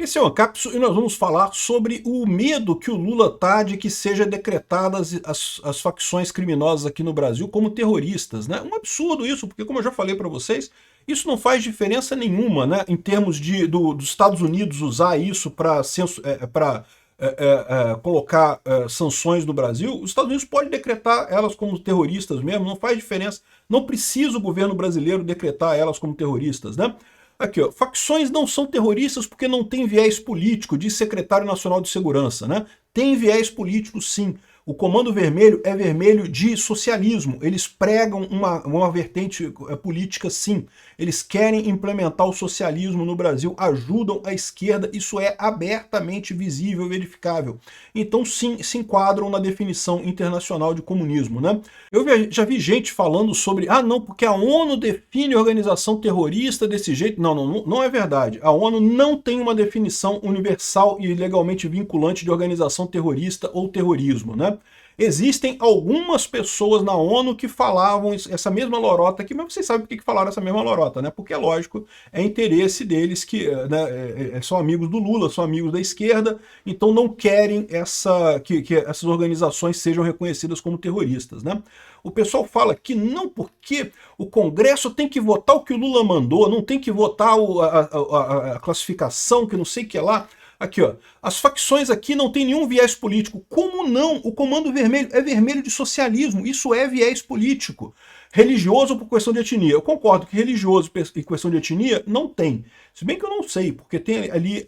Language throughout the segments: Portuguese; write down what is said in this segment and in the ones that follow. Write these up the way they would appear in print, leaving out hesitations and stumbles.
Esse é o Ancapso e nós vamos falar sobre o medo que o Lula tá de que seja decretadas as facções criminosas aqui no Brasil como terroristas, né? Um absurdo isso, porque como eu já falei para vocês, isso não faz diferença nenhuma, né? Em termos dos Estados Unidos usar isso para colocar sanções no Brasil, os Estados Unidos pode decretar elas como terroristas mesmo, não faz diferença. Não precisa o governo brasileiro decretar elas como terroristas, né? Aqui, ó, facções não são terroristas porque não tem viés político, diz secretário nacional de segurança, né? Tem viés político, sim. O Comando Vermelho é vermelho de socialismo. Eles pregam uma vertente política, sim. Eles querem implementar o socialismo no Brasil, ajudam a esquerda, isso é abertamente visível e verificável. Então, sim, se enquadram na definição internacional de comunismo, né? Eu já vi gente falando sobre, não, porque a ONU define organização terrorista desse jeito. Não é verdade. A ONU não tem uma definição universal e legalmente vinculante de organização terrorista ou terrorismo, né? Existem algumas pessoas na ONU que falavam essa mesma lorota aqui, mas vocês sabem por que falaram essa mesma lorota, né? Porque é lógico, é interesse deles que são amigos do Lula, são amigos da esquerda, então não querem que essas organizações sejam reconhecidas como terroristas, né? O pessoal fala que não, porque o Congresso tem que votar o que o Lula mandou, não tem que votar a classificação, que não sei o que lá. Aqui, ó, as facções aqui não tem nenhum viés político. Como não? O Comando Vermelho é vermelho de socialismo, isso é viés político. Religioso por questão de etnia. Eu concordo que religioso e questão de etnia não tem. Se bem que eu não sei, porque tem ali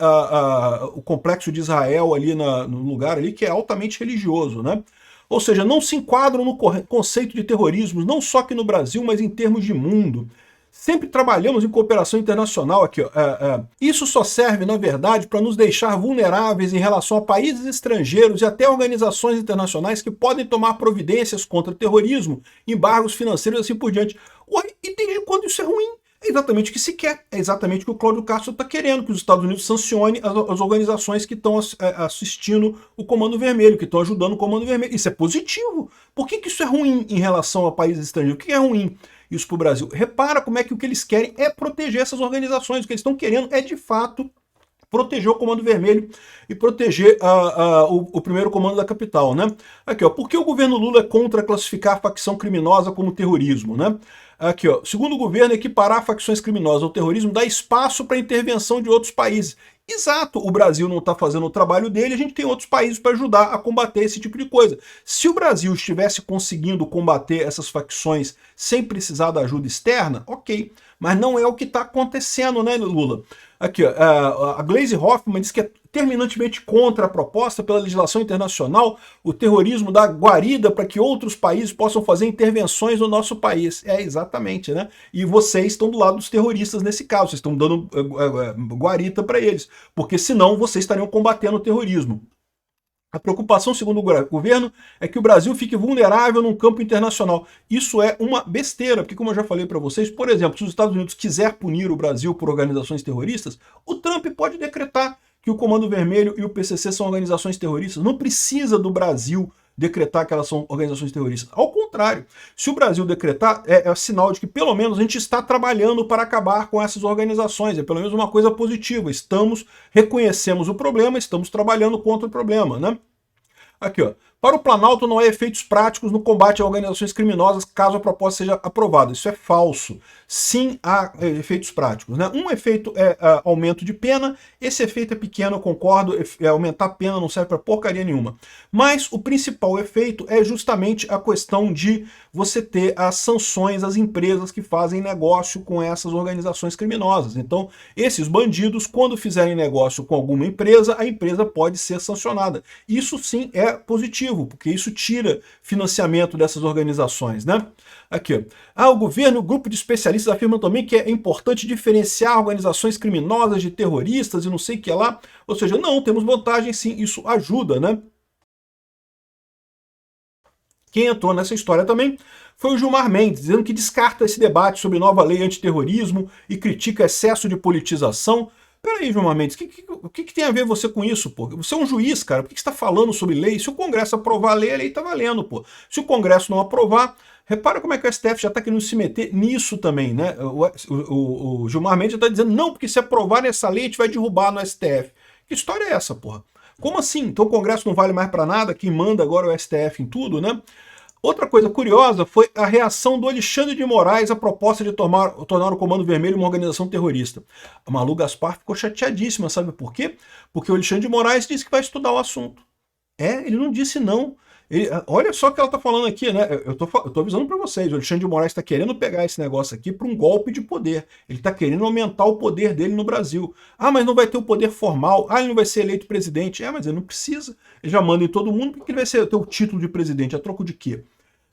o complexo de Israel ali no lugar ali que é altamente religioso, né? Ou seja, não se enquadram no conceito de terrorismo, não só aqui no Brasil, mas em termos de mundo. Sempre trabalhamos em cooperação internacional aqui. Ó. Isso só serve, na verdade, para nos deixar vulneráveis em relação a países estrangeiros e até organizações internacionais que podem tomar providências contra o terrorismo, embargos financeiros e assim por diante. Ué, e desde quando isso é ruim? É exatamente o que se quer, é exatamente o que o Cláudio Castro está querendo, que os Estados Unidos sancione as organizações que estão assistindo o Comando Vermelho, que estão ajudando o Comando Vermelho. Isso é positivo. Por que isso é ruim em relação a países estrangeiros? O que é ruim isso para o Brasil? Repara como é que o que eles querem é proteger essas organizações. O que eles estão querendo é, de fato, proteger o Comando Vermelho e proteger o primeiro comando da capital, né? Aqui, ó, por que o governo Lula é contra classificar a facção criminosa como terrorismo, né? Aqui, ó, segundo o governo, equiparar facções criminosas ao terrorismo dá espaço para intervenção de outros países. Exato, o Brasil não está fazendo o trabalho dele, a gente tem outros países para ajudar a combater esse tipo de coisa. Se o Brasil estivesse conseguindo combater essas facções sem precisar da ajuda externa, ok. Mas não é o que está acontecendo, né, Lula? Aqui, ó, a Gleisi Hoffmann diz que é terminantemente contra a proposta pela legislação internacional, o terrorismo dá guarida para que outros países possam fazer intervenções no nosso país. É, exatamente, né? E vocês estão do lado dos terroristas nesse caso, vocês estão dando guarita para eles, porque senão vocês estariam combatendo o terrorismo. A preocupação, segundo o governo, é que o Brasil fique vulnerável num campo internacional. Isso é uma besteira, porque como eu já falei para vocês, por exemplo, se os Estados Unidos quiser punir o Brasil por organizações terroristas, o Trump pode decretar que o Comando Vermelho e o PCC são organizações terroristas. Não precisa do Brasil decretar que elas são organizações terroristas. Ao contrário, se o Brasil decretar, é sinal de que pelo menos a gente está trabalhando para acabar com essas organizações. É pelo menos uma coisa positiva. Reconhecemos o problema, estamos trabalhando contra o problema, né? Aqui, ó. Para o Planalto não há efeitos práticos no combate a organizações criminosas caso a proposta seja aprovada. Isso é falso. Sim, há efeitos práticos, né? Um efeito é aumento de pena. Esse efeito é pequeno, eu concordo. Aumentar a pena não serve para porcaria nenhuma. Mas o principal efeito é justamente a questão de você ter as sanções às empresas que fazem negócio com essas organizações criminosas. Então, esses bandidos, quando fizerem negócio com alguma empresa, a empresa pode ser sancionada. Isso sim é positivo, porque isso tira financiamento dessas organizações, né? Aqui, ó. O governo, o grupo de especialistas afirmam também que é importante diferenciar organizações criminosas de terroristas e não sei o que lá. Ou seja, não, temos vantagem sim, isso ajuda, né? Quem entrou nessa história também foi o Gilmar Mendes, dizendo que descarta esse debate sobre nova lei antiterrorismo e critica excesso de politização. Peraí, Gilmar Mendes, o que tem a ver você com isso, pô? Você é um juiz, cara, por que você está falando sobre lei? Se o Congresso aprovar a lei está valendo, pô. Se o Congresso não aprovar, repara como é que o STF já está querendo se meter nisso também, né? O Gilmar Mendes está dizendo, não, porque se aprovar essa lei a gente vai derrubar no STF. Que história é essa, porra? Como assim? Então o Congresso não vale mais para nada? Quem manda agora é o STF em tudo, né? Outra coisa curiosa foi a reação do Alexandre de Moraes à proposta de tornar o Comando Vermelho uma organização terrorista. A Malu Gaspar ficou chateadíssima, sabe por quê? Porque o Alexandre de Moraes disse que vai estudar o assunto. Ele não disse não. Olha só o que ela está falando aqui, né? Eu tô avisando para vocês, o Alexandre de Moraes está querendo pegar esse negócio aqui para um golpe de poder. Ele está querendo aumentar o poder dele no Brasil. Ah, mas não vai ter o poder formal. Ah, ele não vai ser eleito presidente. Mas ele não precisa. Ele já manda em todo mundo, porque ele vai ter o título de presidente. A troco de quê?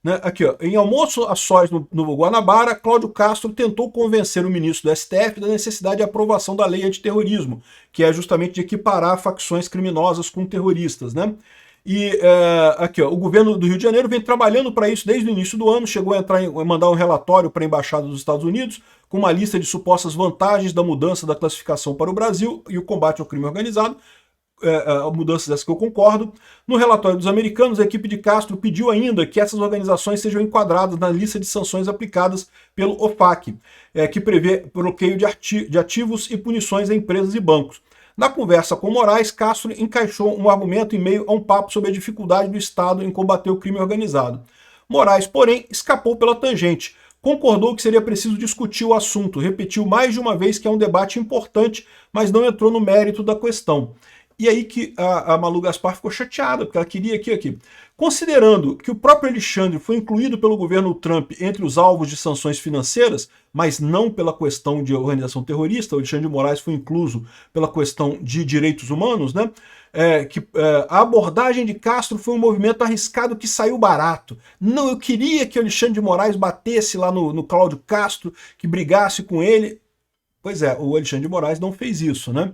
Né? Aqui, ó, em almoço a sós no Guanabara, Cláudio Castro tentou convencer o ministro do STF da necessidade de aprovação da lei antiterrorismo, que é justamente de equiparar facções criminosas com terroristas, né? E aqui, ó, o governo do Rio de Janeiro vem trabalhando para isso desde o início do ano, chegou a mandar um relatório para a Embaixada dos Estados Unidos com uma lista de supostas vantagens da mudança da classificação para o Brasil e o combate ao crime organizado, mudanças dessas que eu concordo. No relatório dos americanos, a equipe de Castro pediu ainda que essas organizações sejam enquadradas na lista de sanções aplicadas pelo OFAC, que prevê bloqueio de ativos e punições a empresas e bancos. Na conversa com Moraes, Castro encaixou um argumento em meio a um papo sobre a dificuldade do Estado em combater o crime organizado. Moraes, porém, escapou pela tangente. Concordou que seria preciso discutir o assunto, repetiu mais de uma vez que é um debate importante, mas não entrou no mérito da questão. E aí que a Malu Gaspar ficou chateada, porque ela queria aqui. Considerando que o próprio Alexandre foi incluído pelo governo Trump entre os alvos de sanções financeiras, mas não pela questão de organização terrorista, o Alexandre de Moraes foi incluso pela questão de direitos humanos, né? A abordagem de Castro foi um movimento arriscado que saiu barato. Não, eu queria que o Alexandre de Moraes batesse lá no Cláudio Castro, que brigasse com ele. Pois é, o Alexandre de Moraes não fez isso, né?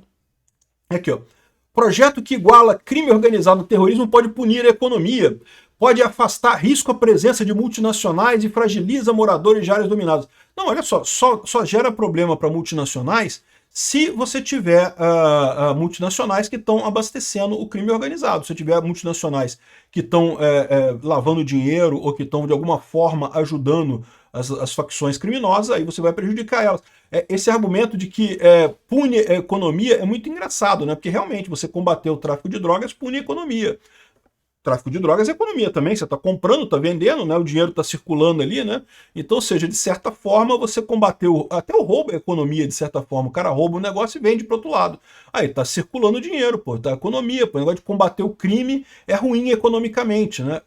Aqui, ó. Projeto que iguala crime organizado ao terrorismo pode punir a economia, pode afastar risco à presença de multinacionais e fragiliza moradores de áreas dominadas. Não, olha só gera problema para multinacionais se você tiver multinacionais que estão abastecendo o crime organizado. Se tiver multinacionais que estão lavando dinheiro ou que estão de alguma forma ajudando as facções criminosas, aí você vai prejudicar elas. Esse argumento de que pune a economia é muito engraçado, né? Porque realmente você combater o tráfico de drogas pune a economia. Tráfico de drogas é economia também, você está comprando, está vendendo, né? O dinheiro está circulando ali, né? Então, ou seja, de certa forma, você combateu, até o roubo é economia, de certa forma. O cara rouba um negócio e vende para outro lado. Aí está circulando dinheiro, pô, tá economia, pô. O negócio de combater o crime é ruim economicamente, né?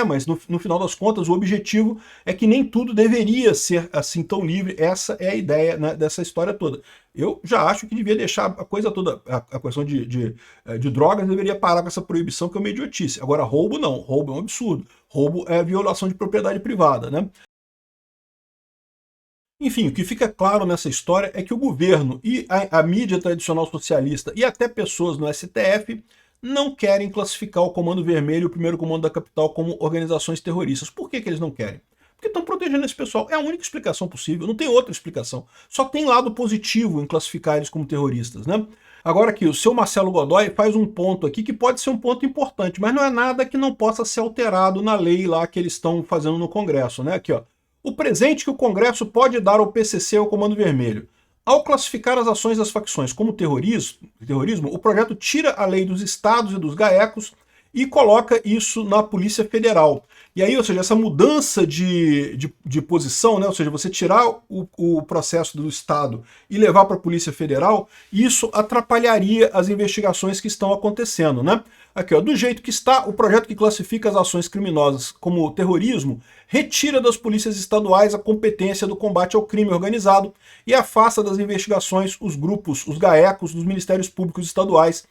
Mas no final das contas, o objetivo é que nem tudo deveria ser assim tão livre. Essa é a ideia, né, dessa história toda. Eu já acho que devia deixar a coisa toda, a questão de drogas deveria parar com essa proibição, que é uma idiotice. Agora, roubo não, roubo é um absurdo. Roubo é violação de propriedade privada, né? Enfim, o que fica claro nessa história é que o governo e a mídia tradicional socialista e até pessoas no STF não querem classificar o Comando Vermelho e o Primeiro Comando da Capital como organizações terroristas. Por que eles não querem? Porque estão protegendo esse pessoal. É a única explicação possível, não tem outra explicação. Só tem lado positivo em classificar eles como terroristas, né? Agora aqui, o seu Marcelo Godoy faz um ponto aqui que pode ser um ponto importante, mas não é nada que não possa ser alterado na lei lá que eles estão fazendo no Congresso, né? Aqui, ó. O presente que o Congresso pode dar ao PCC e ao Comando Vermelho. Ao classificar as ações das facções como terrorismo, o projeto tira a lei dos estados e dos GAECos e coloca isso na Polícia Federal. E aí, ou seja, essa mudança de posição, né? Ou seja, você tirar o processo do Estado e levar para a Polícia Federal, isso atrapalharia as investigações que estão acontecendo, né? Aqui, ó, do jeito que está, o projeto que classifica as ações criminosas como terrorismo retira das polícias estaduais a competência do combate ao crime organizado e afasta das investigações os grupos, os GAECos dos Ministérios Públicos Estaduais,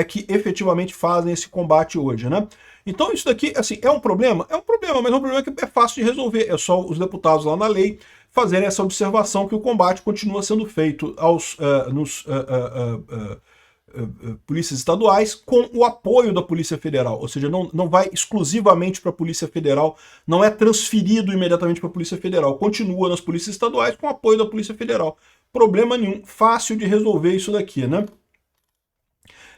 que efetivamente fazem esse combate hoje, né? Então isso daqui, assim, é um problema? É um problema, mas é um problema que é fácil de resolver. É só os deputados lá na lei fazerem essa observação que o combate continua sendo feito nos polícias estaduais com o apoio da Polícia Federal, ou seja, não vai exclusivamente para a Polícia Federal, não é transferido imediatamente para a Polícia Federal, continua nas polícias estaduais com o apoio da Polícia Federal. Problema nenhum, fácil de resolver isso daqui, né?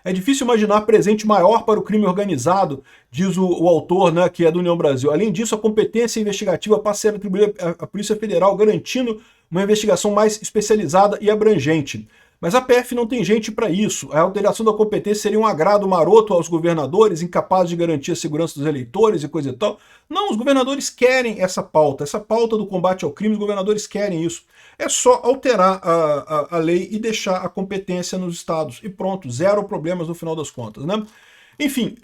É difícil imaginar presente maior para o crime organizado, diz o autor, né, que é do União Brasil. Além disso, a competência investigativa passa a ser atribuída à Polícia Federal, garantindo uma investigação mais especializada e abrangente. Mas a PF não tem gente para isso. A alteração da competência seria um agrado maroto aos governadores, incapazes de garantir a segurança dos eleitores e coisa e tal. Não, os governadores querem essa pauta do combate ao crime, os governadores querem isso. É só alterar a lei e deixar a competência nos estados. E pronto, zero problemas no final das contas, né? Enfim,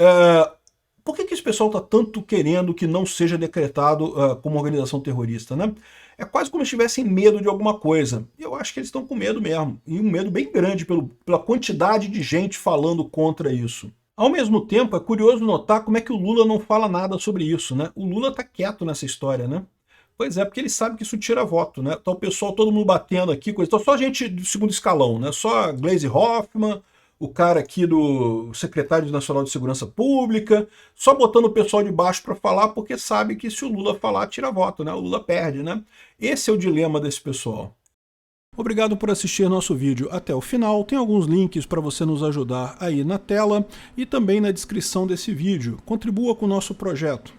por que esse pessoal está tanto querendo que não seja decretado como organização terrorista, né? É quase como se tivessem medo de alguma coisa. E eu acho que eles estão com medo mesmo. E um medo bem grande pela quantidade de gente falando contra isso. Ao mesmo tempo, é curioso notar como é que o Lula não fala nada sobre isso, né? O Lula está quieto nessa história, né? Pois é, porque ele sabe que isso tira voto, né? Então o pessoal, todo mundo batendo aqui, coisa. Então só gente do segundo escalão, né? Só Gleisi Hoffmann, o cara aqui do secretário nacional de Segurança Pública, só botando o pessoal de baixo para falar, porque sabe que se o Lula falar, tira voto, né? O Lula perde, né? Esse é o dilema desse pessoal. Obrigado por assistir nosso vídeo até o final. Tem alguns links para você nos ajudar aí na tela e também na descrição desse vídeo. Contribua com o nosso projeto.